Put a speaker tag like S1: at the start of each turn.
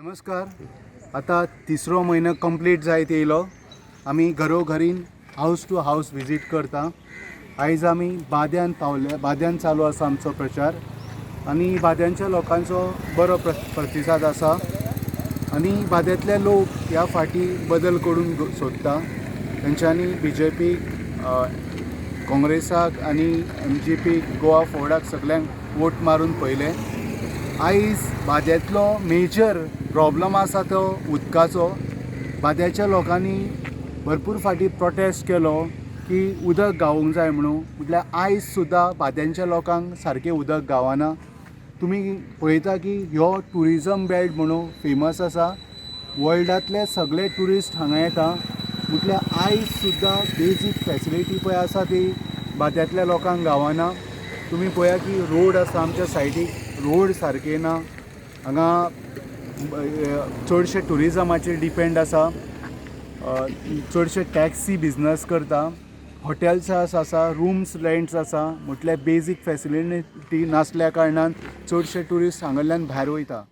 S1: नमस्कार. आता तिसरो म्हयनो कंप्लीट जायत येयलो. आमी घरोघरीन हाऊस टू हाऊस विजीट करता. आयज आमी बाद्यान पावले. बाद्यान चालू आसा आमचो प्रचार आनी बाद्यांच्या लोकांचो बरो प्रतिसाद आसा आनी बाद्यांतले लोक ह्या फाटी बदल करून सोदता. तेंच्यांनी BJP, काँग्रेसाक आनी MGP गोवा फोर्डाक सगळ्यांक वोट मारून पयले. आयज बाद्यांतलो मेजर प्रॉब्लम आसा तो उदकाचो. बाद्याच्या लोकांनी भरपूर फाटी प्रोटेस्ट केलो की उदक गावूंक जाय म्हणून. म्हटल्यार आयज सुद्दां बाद्यांच्या लोकांक सारकें उदक गावना. तुमी पळयता की ह्यो ट्युरिजम बेल्ट म्हणून फेमस आसा. वर्ल्डांतले सगळे ट्युरिस्ट हांगा येता. म्हटल्यार आयज सुद्दां बेजीक फॅसिलिटी पळय आसा ती बाद्यांतल्या लोकांक गावना. तुमी पळया की रोड आसा आमच्या सायडीक, रोड सारके ना. हांगा चडशे ट्युरिजमाचेर डिपेंड आसा. चडशे टॅक्सी बिजनस करता. हॉटेल्स आसा, रूम्स रेंट्स आसा. म्हटल्यार बेजीक फॅसिलिटी नासल्या कारणान चडशे ट्युरिस्ट हांगांतल्यान भायर वयता.